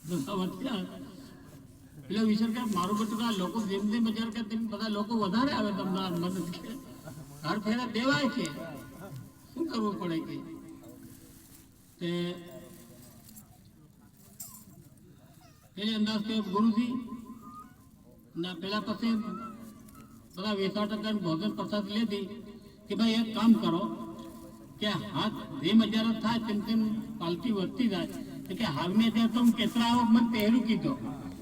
બધા વધ્યા એટલે વિચાર કે મારું બેટું આ લોકો જેમ જેમ વિચાર કે તેમ બધા લોકો વધારે આવે તમને મદદ કે હર ફેરે દેવાય કે શું કરવું પડે કે તે પેલી અંદાજ કે ગુરુજી ના પેલા પછી બધા 20% ભોજન પ્રસાદ લીધી કે ભાઈ એક કામ કરો કે હાથ જેમ હજાર થાય તેમ તેમ પાલતી વધતી જાય કે હાલ મેં ત્યાં તો કેટલા આવો મને પહેરું કીધો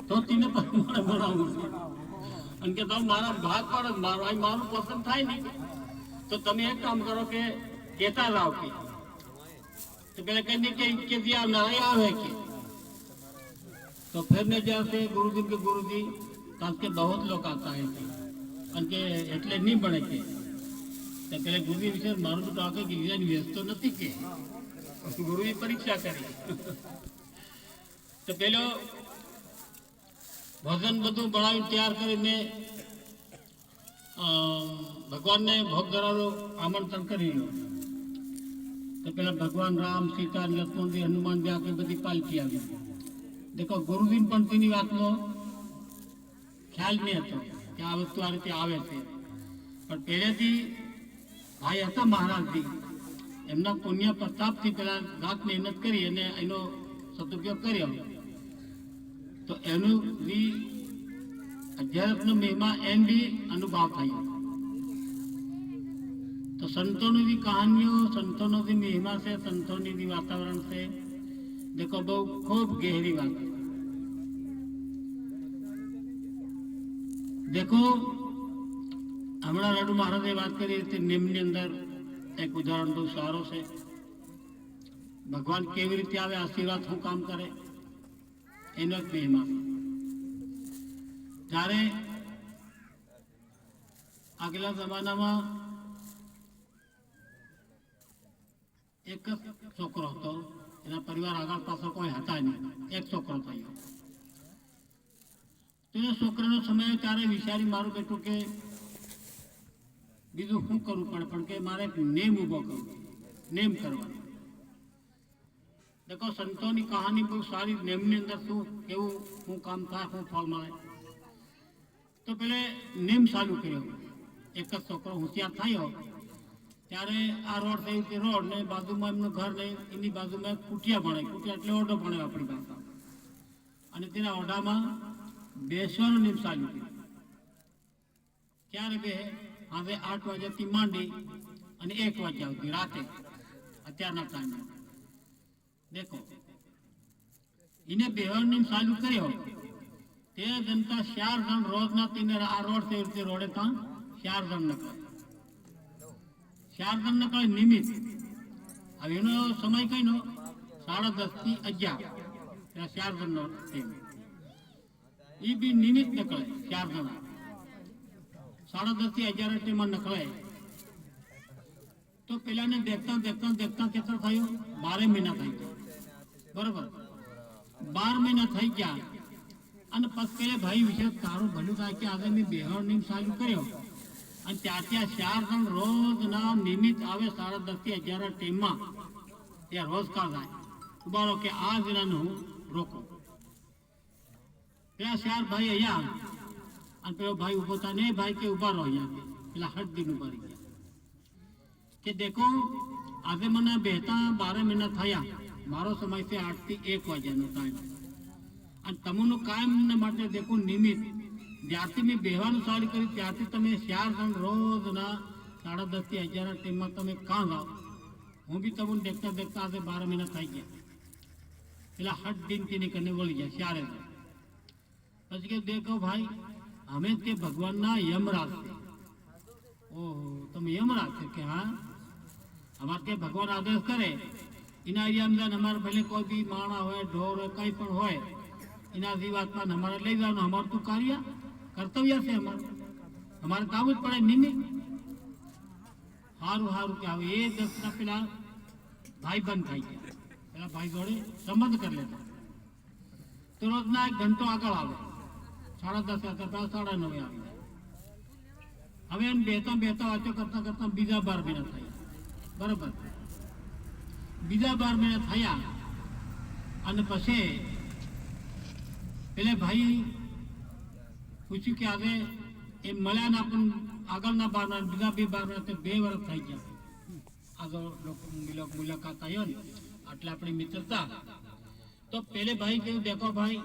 તો તેને મારે બનાવવું છે અને કે તમે મારા ભાગ પાડો મારું પસંદ થાય ને તો તમે એક કામ કરો કે કેતા લાવ કે तो पहले कहने के दिया नहीं आवे के तो फिर ने जैसे गुरुजी ताल के बहुत लोग आता है के એટલે नहीं बने के तो पहले गुरुजी विषय मारू तो आके गिरिजा व्यस्त तो नहीं के गुरुजी परीक्षा करी तो पहले भजन બધું બનાવી તૈયાર કરીને ભગવાનને ભોગ ધરાવવાનો આમંત્રણ કરી तो पहले भगवान राम सीता लक्ष्मण जी हनुमान जी आके बड़ी पालकी आ गई देखो गुरुजी पंथी बात नो ख्याल नहीं હતો કે આ વસ્તુ આ રીતે આવે છે પણ પહેલેથી ભાઈ હતા મહારાજજી એમના પુણ્ય પ્રતાપથી પેલા રાત મહેનત કરી અને એનો સદુપયોગ કર્યો તો એનું બી અધ્યાત્મનો મહિમા એમ બી અનુભવ થયો तो संतों की कहानियों संतों की महिमा से संतों की वातावरण से देखो बहुत खूब गहरी बात देखो हमारा लाडू महाराजे बात करी थी निम्न अंदर एक उदाहरण बहुत सारो से भगवान केवी रीते आवे आशीर्वाद शू काम करे एनो एक महिमा जारे આગલા જમાનામાં एक छोकरो હતો એના પરિવાર આગળ પાછળ કોઈ હતા નહીં એક છોકરો થયો તો એ છોકરાનો સમય ત્યારે વિચારી મારું બેટું કે બીજું શું કરવું પડે પણ કે મારે એક નેમ ઊભો કરવો નેમ કરવાનો देखो સંતોની કહાની બહુ સારી નેમની અંદર શું કેવું શું કામ થાય શું ફળ મળે તો પેલે નેમ ચાલુ કર્યો એક જ છોકરો હોશિયાર થયો ત્યારે આ રોડ થઈ તે રોડ ને બાજુમાં એમનું ઘર ને એની બાજુમાં કુટિયા ભણે કુટિયા એટલે ઓઢો ભણે આપણી ભાષા અને તેના ઓઢામાં બેસવાનું નિયમ ચાલુ કર્યું ક્યારે બે હવે 8 વાગ્યાથી માંડી અને 1 વાગ્યા સુધી રાતે અત્યારના ટાઈમે દેખો એને બેહવાનું નિયમ ચાલુ કર્યો તે જનતા 4 જણ રોજના તેને આ રોડ થઈ તે રોડે ત્યાં 4 જણ નકળે 4 जन नकळे निमित्त अब एनो समय कई नो 10:30 થી 11 त्या 4 जन नो टाइम ई भी निमित्त नकळे 4 जन 10:30 થી 11 टाइम नकळे तो पेला ने देखता देखता देखता केतना थयो 12 महीना થઈ ગયા बराबर 12 महीना થઈ ગયા અને પછી ભાઈ વિશે તારું ભલું થાય કે આજે મે બેહર નિયમ ચાલુ કર્યો અને ત્યાં 4 જણ રોજના નિમિત્ત આવે 10:30 થી 11 ટાઈમમાં ત્યાં રોજ કા જાય ઉભારો કે આ જણાનું હું રોકું ત્યાં 4 ભાઈ અહીંયા અને પેલો ભાઈ ઉભો થાય ને ભાઈ કે ઉભા રહો અહીંયા પેલા હટ દિન ઉભા રહી ગયા કે દેખો આજે મને બેહતા 12 મહિના થયા મારો સમય છે 8 થી 1 વાગ્યાનો ટાઈમ અને તમનું કાયમ માટે દેખો નિમિત્ત જ્યારથી મેં બેહવાનું ચાલુ કર્યું ત્યારથી તમે 4 જણ રોજના 10:30 થી 11 ટાઈમમાં તમે કાં જાઓ હું બી તમને દેખતા દેખતા આજે 12 મહિના થઈ ગયા પેલા હટ દિનથી નીકળને વળી ગયા 4 જણ પછી કે દેખો ભાઈ અમે તે ભગવાનના યમરાજ છે ઓહો તમે યમરાજ છે કે હા અમારે તે ભગવાન આદેશ કરે એના એરિયામાં અમારે ભલે કોઈ બી માણા હોય ઢોર હોય કંઈ પણ હોય એના જીવાત્માને અમારે લઈ જવાનું અમારું તું કાર્ય कर्तव्य से हमारे काम ज पड़े निमित्त हारू हारू के आवे 10 पेला भाई बंद थी गया पेला भाई जोड़े संबंध कर लेता तो रोजना 1 घंटो आगे आवे 10:30 आता 9:30 आ हमें बेहता बेहता वाचो करता करता बीजा 12 महीना थया बराबर बीजा 12 महीना थया અને પછી પેલે ભાઈ પૂછ્યું કે હવે એ મળ્યા ના પણ આગળના બારના બીજા 2 બારના તો 2 વર્ષ થઈ ગયા. આગળ લોકો મુલાકાત આવ્યો ને એટલે આપણી મિત્રતા. તો પેલે ભાઈ કહ્યું દેખો ભાઈ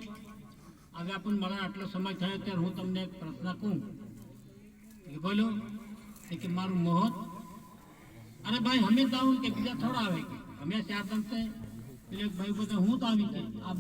હવે આપણને મળ્યા આટલો સમય થયો ત્યારે હું તમને એક પ્રશ્ન કહું. એ બોલો કે મારું મોહત. અરે ભાઈ અમે તો આવું કે બીજા થોડા આવે કે અમે 4 જણ છે. પેલે ભાઈ બધા હું તો આવી કે આ